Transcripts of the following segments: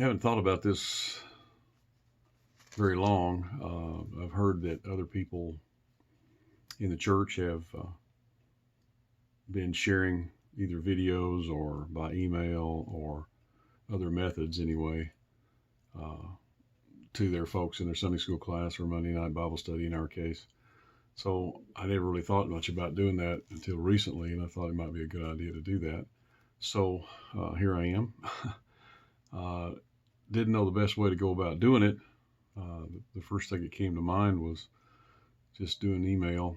haven't thought about this very long. I've heard that other people in the church have been sharing either videos or by email or other methods anyway uh, to their folks in their Sunday school class or Monday night Bible study in our case. So I never really thought much about doing that until recently, and I thought it might be a good idea to do that. So here I am. uh, didn't know the best way to go about doing it. The first thing that came to mind was just doing email,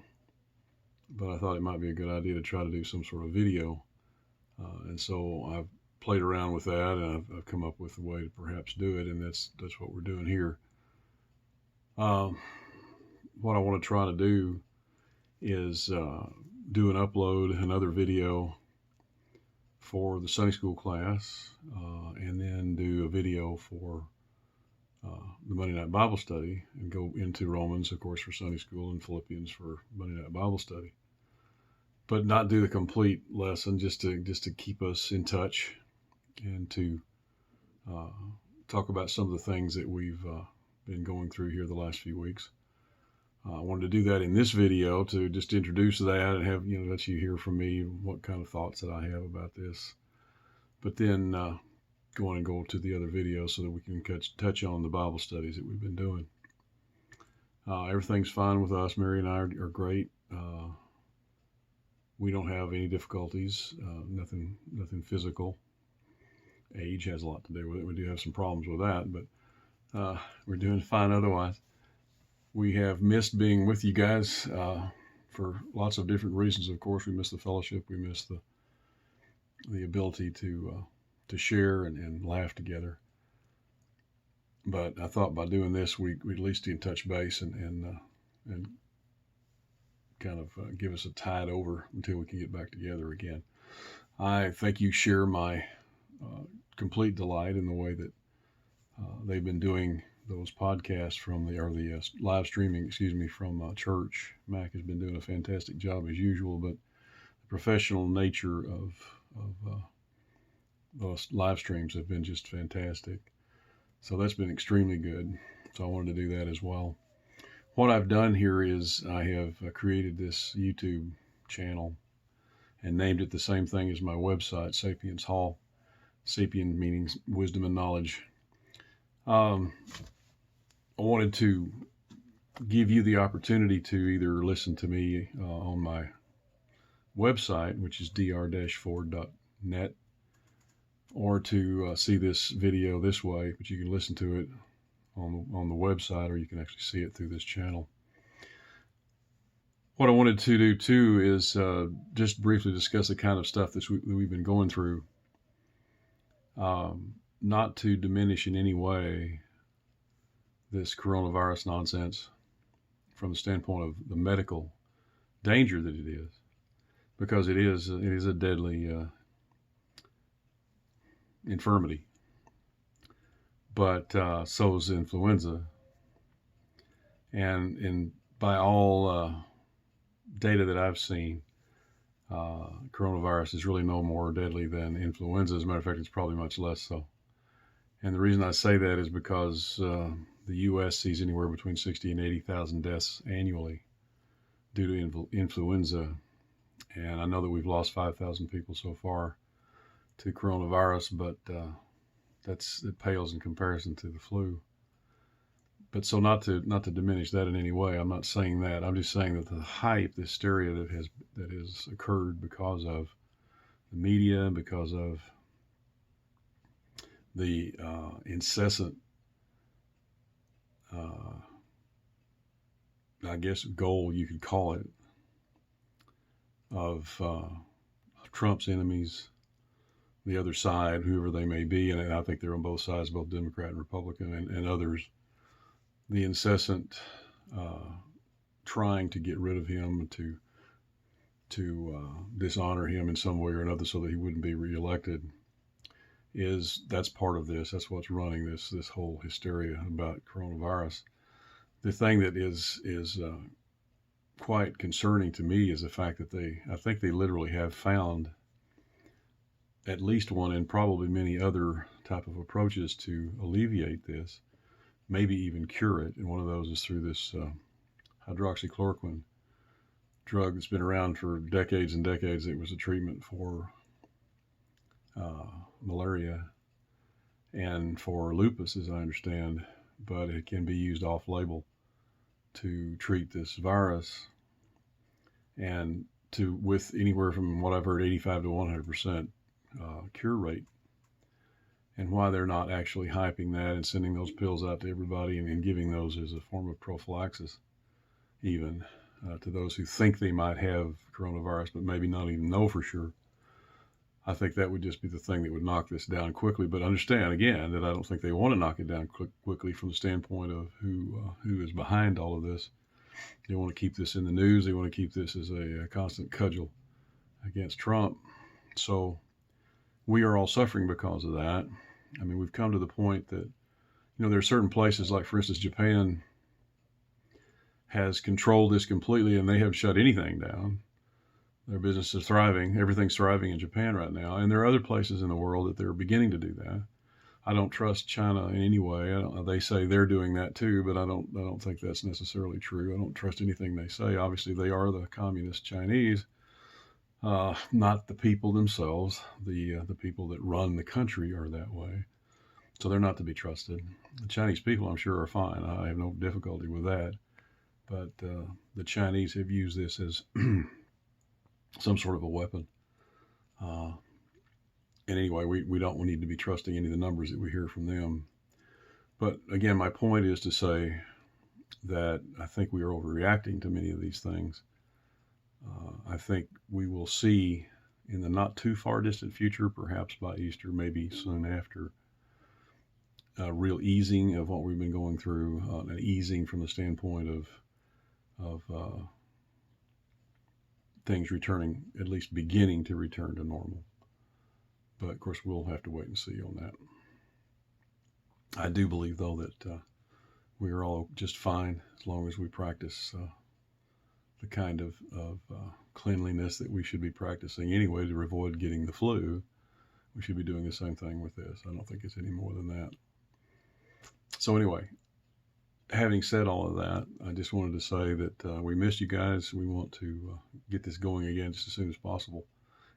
but I thought it might be a good idea to try to do some sort of video. And so I've played around with that, and I've come up with a way to perhaps do it, and that's what we're doing here. What I want to try to do is do an upload, another video for the Sunday school class, and then do a video for the Monday night Bible study, and go into Romans, of course, for Sunday school, and Philippians for Monday night Bible study. But not do the complete lesson, just to keep us in touch and to talk about some of the things that we've been going through here the last few weeks. I wanted to do that in this video to just introduce that and have, let you hear from me what kind of thoughts that I have about this. But then go on and go to the other videos so that we can touch on the Bible studies that we've been doing. Everything's fine with us. Mary and I are great. We don't have any difficulties, nothing physical. Age has a lot to do with it. We do have some problems with that, but we're doing fine otherwise. We have missed being with you guys for lots of different reasons. Of course, we miss the fellowship. We miss the ability to share and laugh together. But I thought by doing this, we'd at least touch base and kind of give us a tide over until we can get back together again. I think you share my complete delight in the way that they've been doing those podcasts from the live streaming, from church. Mac has been doing a fantastic job as usual, but the professional nature of those live streams have been just fantastic. So that's been extremely good. So I wanted to do that as well. What I've done here is I have created this YouTube channel and named it the same thing as my website, Sapiens Hall. Sapien meaning wisdom and knowledge. I wanted to give you the opportunity to either listen to me on my website, which is dr-ford.net, or to see this video this way, but you can listen to it on the website, or you can actually see it through this channel. What I wanted to do too is just briefly discuss the kind of stuff that we've been going through, not to diminish in any way this coronavirus nonsense from the standpoint of the medical danger that it is, because it is a deadly infirmity. But so is influenza, and by all data that I've seen, coronavirus is really no more deadly than influenza. As a matter of fact, it's probably much less so. And the reason I say that is because the U.S. sees anywhere between 60 and 80,000 deaths annually due to influenza. And I know that we've lost 5,000 people so far to coronavirus, but it pales in comparison to the flu. But so not to diminish that in any way. I'm not saying that. I'm just saying that the hype, the hysteria that has occurred because of the media, because of the incessant, I guess, goal you could call it, of Trump's enemies, the other side, whoever they may be, and I think they're on both sides, both Democrat and Republican, and others, the incessant trying to get rid of him, to dishonor him in some way or another so that he wouldn't be reelected, that's part of this. That's what's running this whole hysteria about coronavirus. The thing that is quite concerning to me is the fact that I think they literally have found at least one and probably many other type of approaches to alleviate this, maybe even cure it. And one of those is through this hydroxychloroquine drug that's been around for decades and decades. It was a treatment for malaria and for lupus, as I understand, but it can be used off-label to treat this virus, and with anywhere from what I've heard 85 to 100% cure rate. And why they're not actually hyping that and sending those pills out to everybody and giving those as a form of prophylaxis, even to those who think they might have coronavirus but maybe not even know for sure. I think that would just be the thing that would knock this down quickly. But understand, again, that I don't think they want to knock it down quickly from the standpoint of who is behind all of this. They want to keep this in the news. They want to keep this as a constant cudgel against Trump. So we are all suffering because of that. I mean, we've come to the point that, there are certain places, like, for instance, Japan has controlled this completely, and they have shut anything down. Their business is thriving. Everything's thriving in Japan right now. And there are other places in the world that they're beginning to do that. I don't trust China in any way. They say they're doing that too, but I don't think that's necessarily true. I don't trust anything they say. Obviously, they are the communist Chinese, not the people themselves. The people that run the country are that way. So they're not to be trusted. The Chinese people, I'm sure, are fine. I have no difficulty with that. But the Chinese have used this as some sort of a weapon. And anyway, we don't need to be trusting any of the numbers that we hear from them. But again, my point is to say that I think we are overreacting to many of these things. I think we will see in the not too far distant future, perhaps by Easter, maybe soon after, a real easing of what we've been going through, an easing from the standpoint of things returning, at least beginning to return to normal. But of course, we'll have to wait and see on that. I do believe, though, that we are all just fine as long as we practice the kind of cleanliness that we should be practicing anyway to avoid getting the flu. We should be doing the same thing with this. I don't think it's any more than that. So anyway, having said all of that, I just wanted to say that we missed you guys. We want to get this going again just as soon as possible,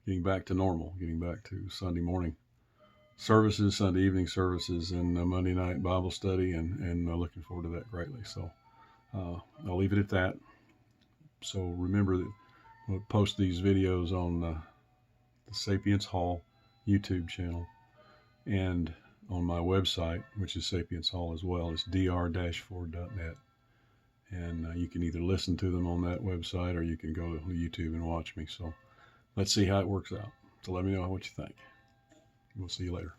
getting back to normal, getting back to Sunday morning services, Sunday evening services, and Monday night Bible study, and looking forward to that greatly. So I'll leave it at that. So remember that we'll post these videos on the Sapience Hall YouTube channel and on my website, which is Sapience Hall as well. It's dr-4.net. And you can either listen to them on that website or you can go to YouTube and watch me. So let's see how it works out. So let me know what you think. We'll see you later.